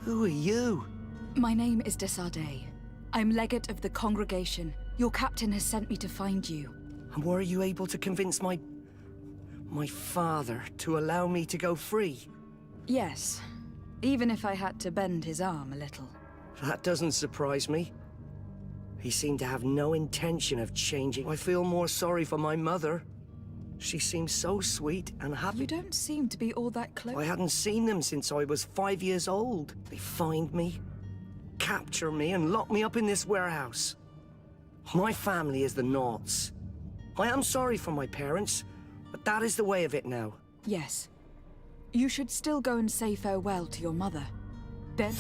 Who are you? My name is de Sade. I'm legate of the congregation. Your captain has sent me to find you. And were you able to convince my father to allow me to go free? Yes, even if I had to bend his arm a little. That doesn't surprise me. He seemed to have no intention of changing. I feel more sorry for my mother. She seems so sweet and happy. You don't seem to be all that close. I hadn't seen them since I was 5 years old. They find me, capture me, and lock me up in this warehouse. My family is the Naughts. I am sorry for my parents, but that is the way of it now. Yes. You should still go and say farewell to your mother. Then...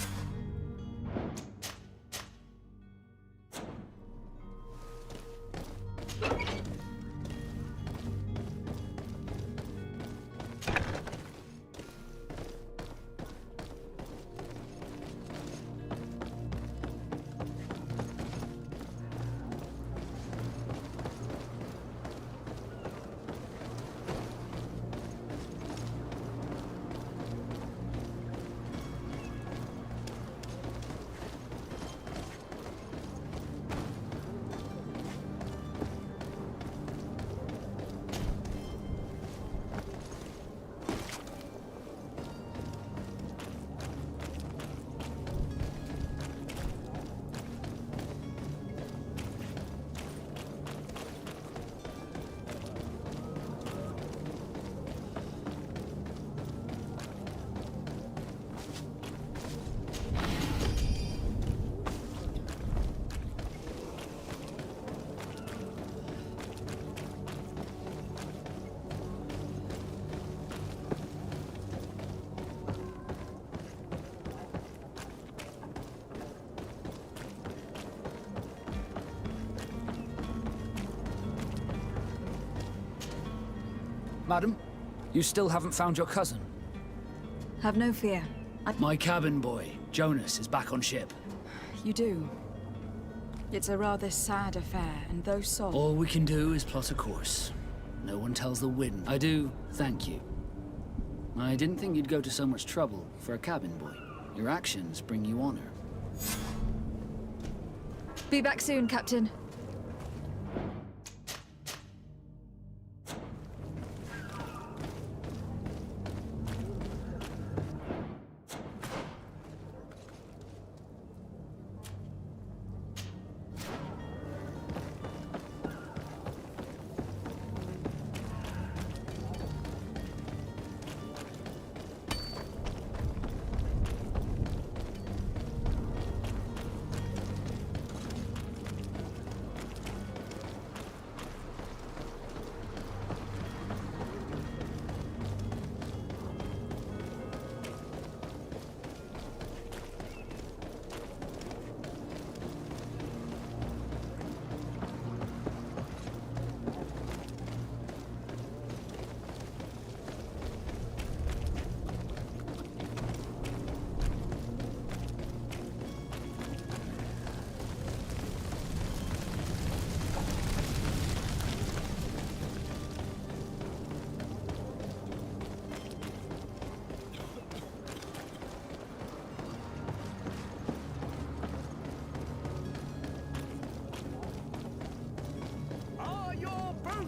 Madam, you still haven't found your cousin? Have no fear. My cabin boy, Jonas, is back on ship. You do. It's a rather sad affair, and though so... All we can do is plot a course. No one tells the wind. I do thank you. I didn't think you'd go to so much trouble for a cabin boy. Your actions bring you honor. Be back soon, Captain.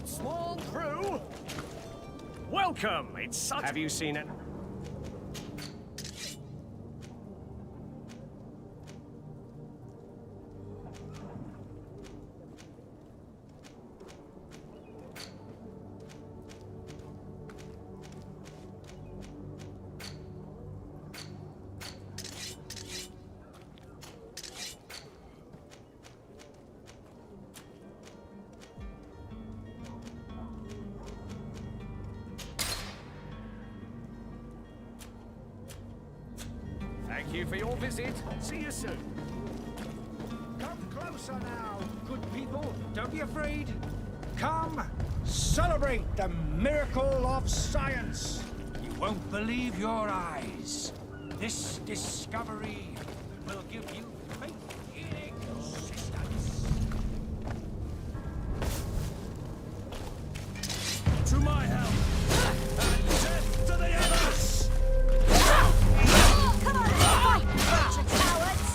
small crew. Welcome. It's such... Have you seen it? Thank you for your visit. See you soon. Come closer now, good people. Don't be afraid. Come, celebrate the miracle of science. You won't believe your eyes. This discovery will give you faith in existence. To my help! And death to the others! Come on, fight, bunch of cowards!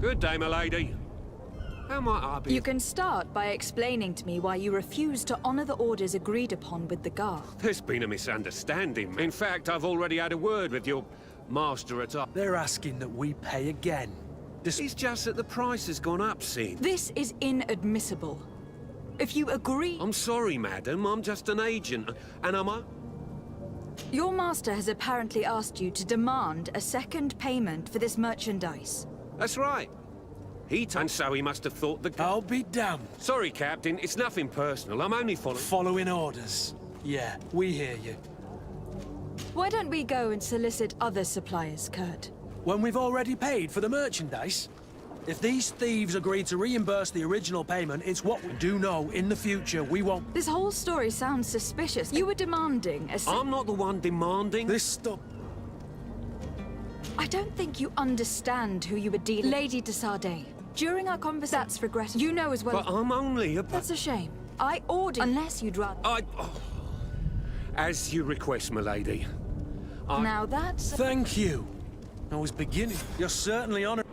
Good day, my lady. How might I be? You can start by explaining to me why you refuse to honor the orders agreed upon with the guard. There's been a misunderstanding. In fact, I've already had a word with your master at arms. They're asking that we pay again. It's just that the price has gone up, see. This is inadmissible. If you agree... I'm sorry, madam. I'm just an agent. And am I? Your master has apparently asked you to demand a second payment for this merchandise. That's right. And so he must have thought the... I'll be damned. Sorry, Captain. It's nothing personal. I'm only following... Following orders. Yeah, we hear you. Why don't we go and solicit other suppliers, Kurt? When we've already paid for the merchandise? If these thieves agree to reimburse the original payment, it's what we do know in the future we won't... This whole story sounds suspicious. You were demanding a... I'm not the one demanding. This stuff... I don't think you understand who you were dealing... Lady de Sardet, during our conversation... That's regrettable. You know as well... But I'm only a... That's a shame. I ordered... Unless you'd rather... As you request, my lady. Now that's... Thank you. I was beginning. You're certainly honoring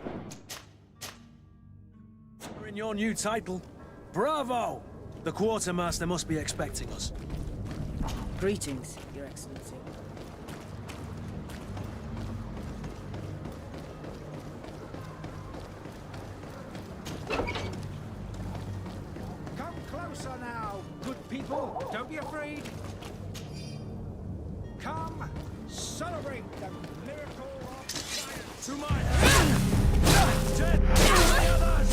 your new title. Bravo! The quartermaster must be expecting us. Greetings, Your Excellency. Come closer now, good people. Don't be afraid. Come, celebrate the miracle of science. To my help! Dead to the others!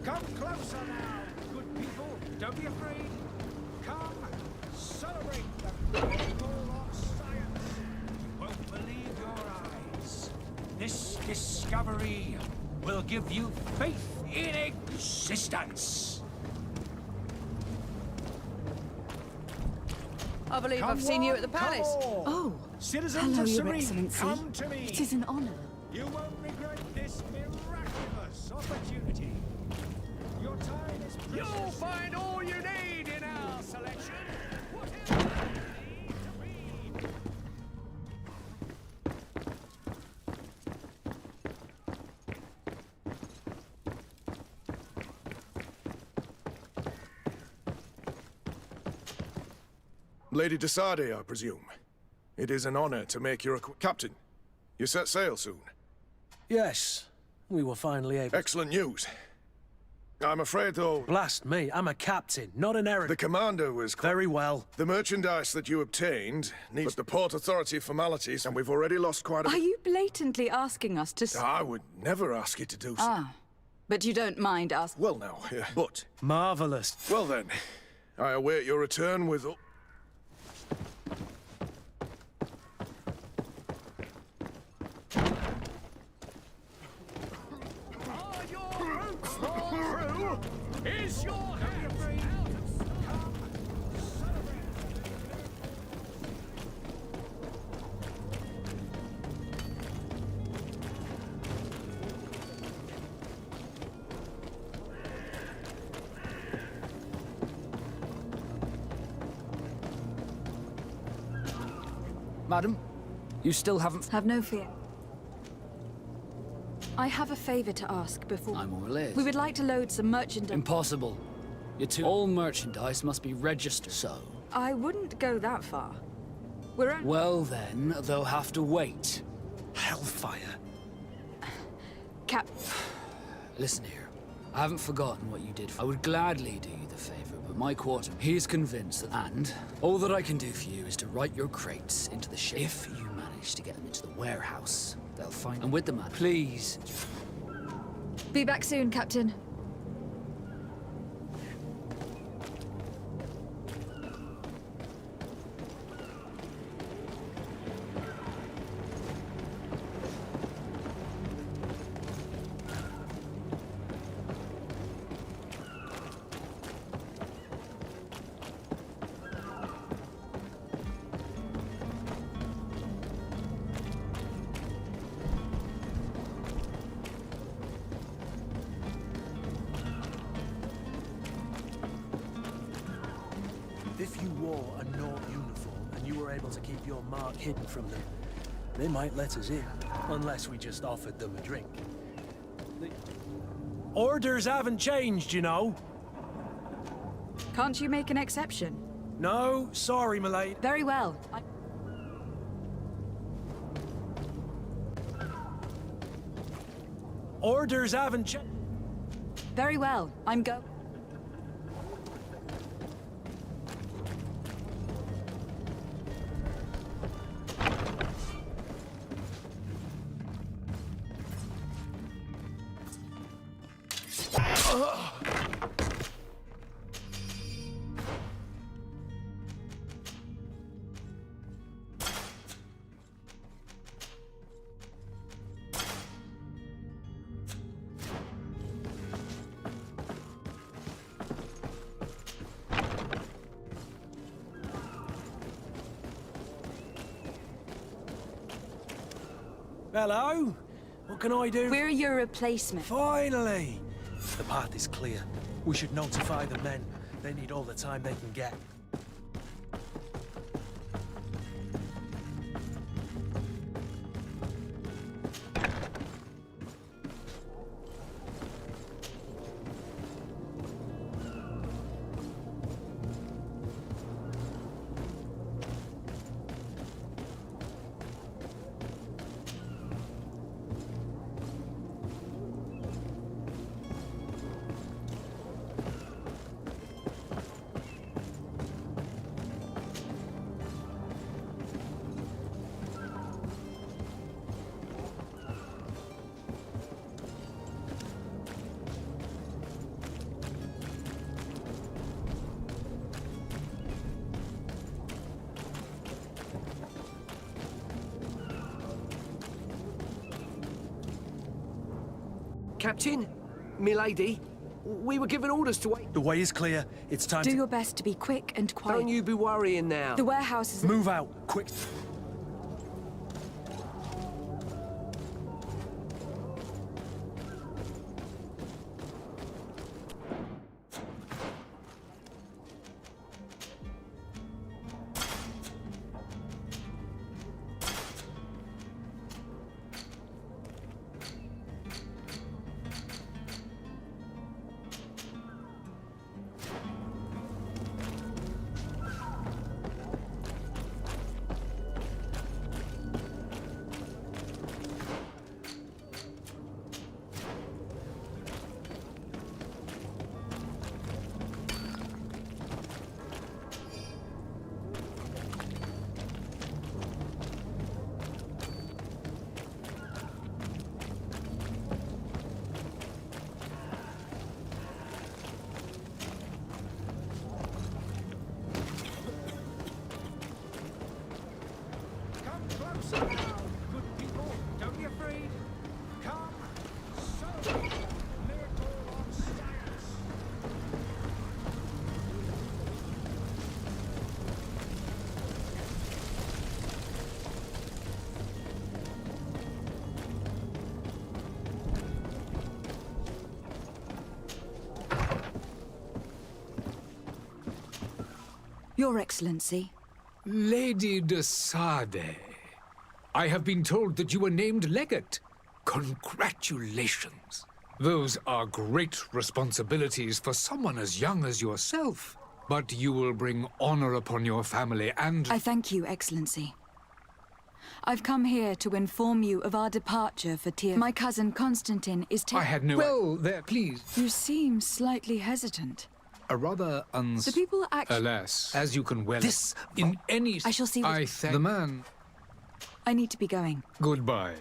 Come closer now, good people. Don't be afraid. Come, celebrate the miracle of science. You won't believe your eyes. This discovery will give you faith in existence. I believe I've seen you at the palace. Oh, Citizens hello, of Your Serene, Excellency. come to me. It is an honor. You won't regret this miraculous opportunity. Your time is precious. You'll find all you need in our selection. Whatever you need to read. Lady de Sardet, I presume. It is an honor to make your Captain, you set sail soon? Yes, we were finally able. Excellent news. I'm afraid, though... Blast me, I'm a captain, not an errand. The commander was... Very well. The merchandise that you obtained needs the Port Authority formalities, and we've already lost quite a... Are you blatantly asking us to... I would never ask you to do so. Ah, but you don't mind us... Well, now, but... Marvelous. Well then, I await your return with... Is your hand out of Madam, you still haven't... Have no fear. I have a favor to ask before... I'm all ears. We would like to load some merchandise. Impossible. All merchandise must be registered, so... I wouldn't go that far. We're only... Well then, they'll have to wait. Hellfire. Cap... Listen here. I haven't forgotten what you did. I would gladly do you the favor, but my quarter, he's convinced that... And all that I can do for you is to write your crates into the ship. If you manage to get them into the warehouse, they'll find... And with the man, please. Be back soon, Captain. If you wore a Nord uniform and you were able to keep your mark hidden from them, they might let us in, unless we just offered them a drink. The orders haven't changed, you know. Can't you make an exception? No, sorry, m'lady. Very well. Orders haven't changed. Very well. I'm go... Hello? What can I do? We're your replacement. Finally! The path is clear. We should notify the men. They need all the time they can get. Captain, milady, we were given orders to wait. The way is clear. It's time Do to... your best to be quick and quiet. Don't you be worrying now. The warehouse is... Move out, quick. So now, good people, don't be afraid. Come, so miracle on science. Your Excellency. Lady de Sade, I have been told that you were named legate. Congratulations. Those are great responsibilities for someone as young as yourself. But you will bring honor upon your family and... I thank you, Excellency. I've come here to inform you of our departure for Tyr. My cousin Constantine is I had no... Well, there, please. You seem slightly hesitant. A rather The people actually... Alas, as you can well... In any... I shall see what... I thank... The man... I need to be going. Goodbye.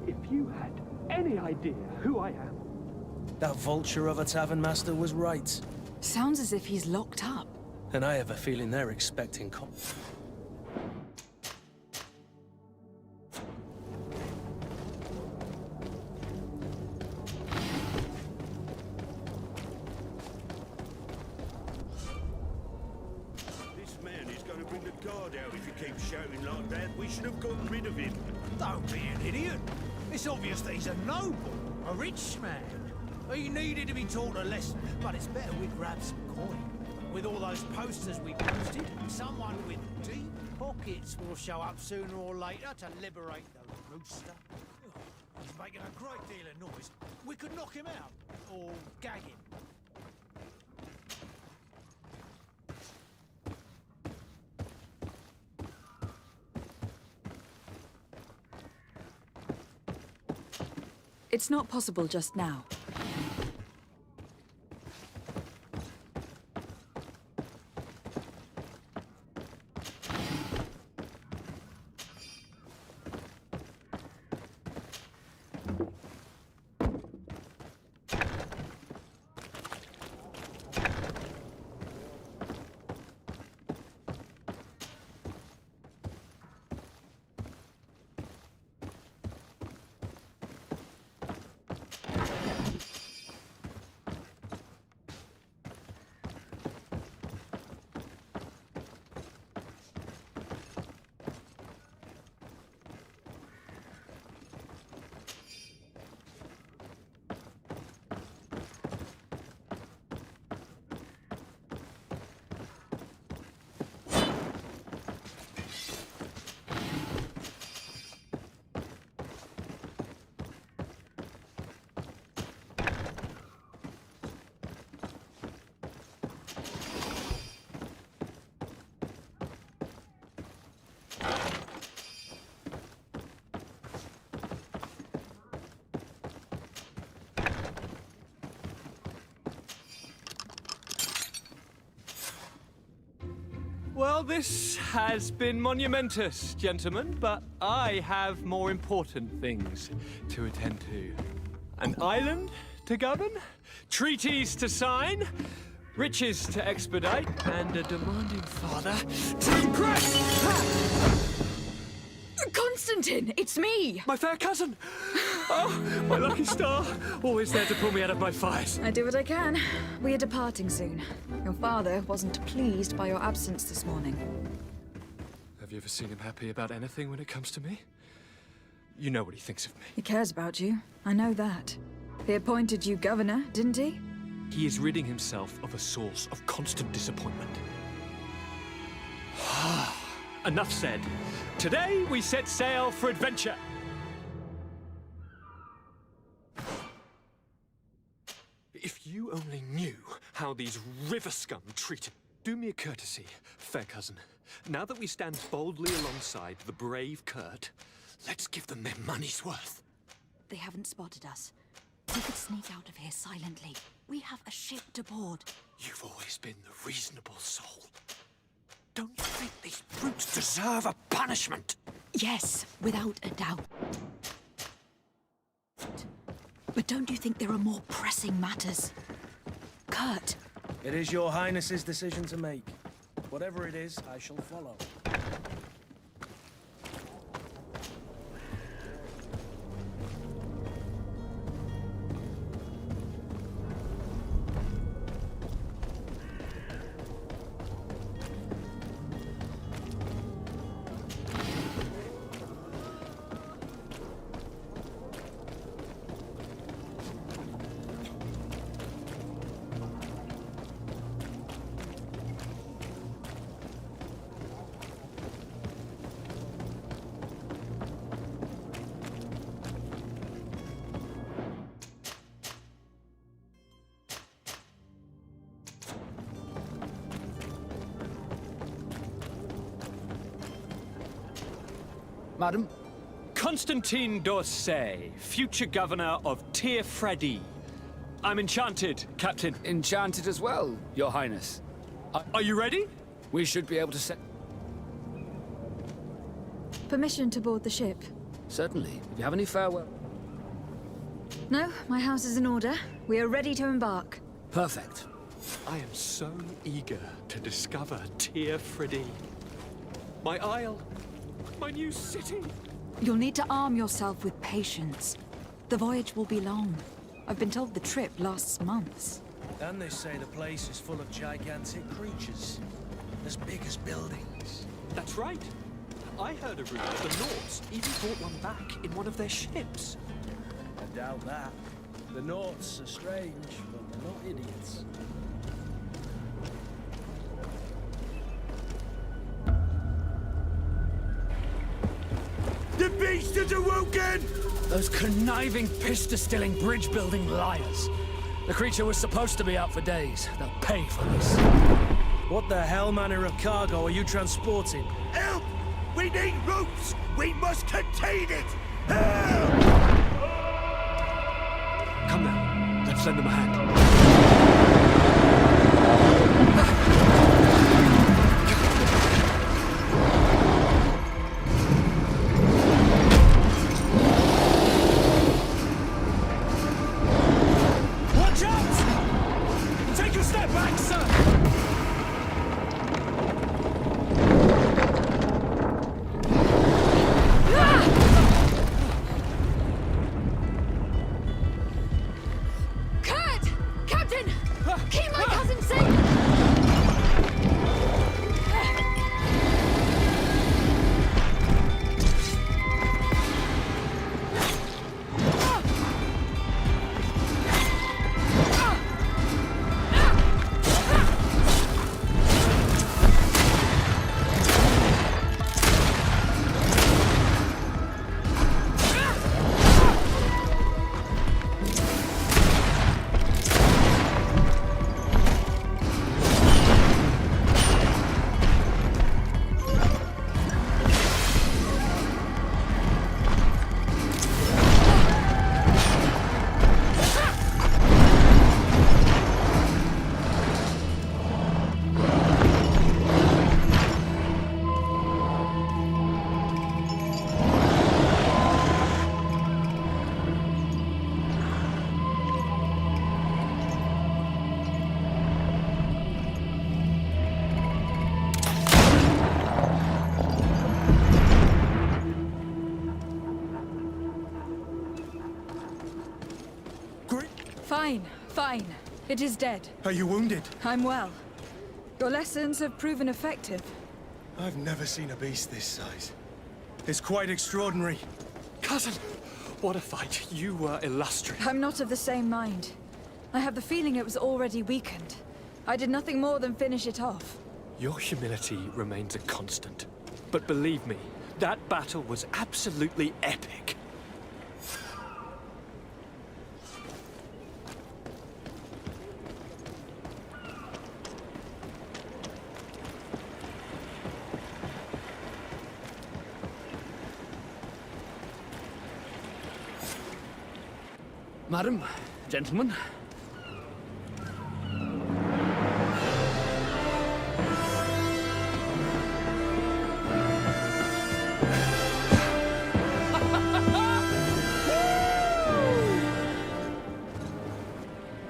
If you had any idea who I am. That vulture of a tavern master was right. Sounds as if he's locked up. And I have a feeling they're expecting This man is going to bring the guard out if you keep shouting like that. We should have gotten rid of him. Don't be an idiot. It's obvious that he's a noble, a rich man. He needed to be taught a lesson, but it's better we grab some coin. With all those posters we posted, someone with deep pockets will show up sooner or later to liberate the rooster. He's making a great deal of noise. We could knock him out, or gag him. It's not possible just now. Well, this has been monumentous, gentlemen, but I have more important things to attend to. An island to govern, treaties to sign, riches to expedite, and a demanding father to impress! Constantine, it's me! My fair cousin! Oh, my lucky star! Always there to pull me out of my fires. I do what I can. We are departing soon. Your father wasn't pleased by your absence this morning. Have you ever seen him happy about anything when it comes to me? You know what he thinks of me. He cares about you. I know that. He appointed you governor, didn't he? He is ridding himself of a source of constant disappointment. Enough said. Today we set sail for adventure. If you only knew how these river scum treated... Do me a courtesy, fair cousin. Now that we stand boldly alongside the brave Kurt, let's give them their money's worth. They haven't spotted us. We could sneak out of here silently. We have a ship to board. You've always been the reasonable soul. Don't you think these brutes deserve a punishment? Yes, without a doubt. But don't you think there are more pressing matters? Kurt. It is your Highness's decision to make. Whatever it is, I shall follow. Madam? Constantine d'Orsay, future governor of Teofredi. I'm enchanted, Captain. Enchanted as well, Your Highness. Are you ready? We should be able to set... Permission to board the ship? Certainly. If you have any farewell... No, my house is in order. We are ready to embark. Perfect. I am so eager to discover Teofredi. My isle, my new city. You'll need to arm yourself with patience. The voyage will be long. I've been told the trip lasts months. And they say the place is full of gigantic creatures, as big as buildings. That's right. I heard a rumor the Nords even brought one back in one of their ships. I doubt that. The Nords are strange, but they're not idiots. The beast is awoken! Those conniving, pista-stilling, bridge-building liars. The creature was supposed to be out for days. They'll pay for this. What the hell manner of cargo are you transporting? Help! We need ropes! We must contain it! Help! Come now, let's lend them a hand. Watch out! Take a step back, sir! Kurt! Captain! Keep my cousin safe! Fine, fine. It is dead. Are you wounded? I'm well. Your lessons have proven effective. I've never seen a beast this size. It's quite extraordinary. Cousin, what a fight. You were illustrious. I'm not of the same mind. I have the feeling it was already weakened. I did nothing more than finish it off. Your humility remains a constant. But believe me, that battle was absolutely epic. Madam, gentlemen.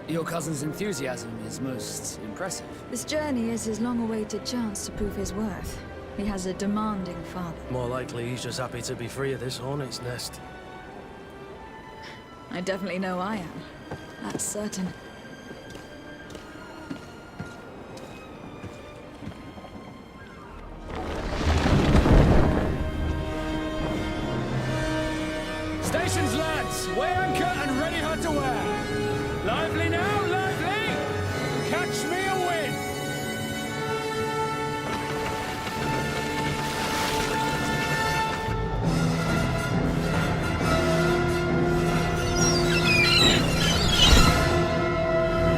Your cousin's enthusiasm is most impressive. This journey is his long-awaited chance to prove his worth. He has a demanding father. More likely he's just happy to be free of this hornet's nest. I definitely know I am. That's certain. Stations, lads! Weigh anchor and ready her to wear! Lively now, lively! Catch me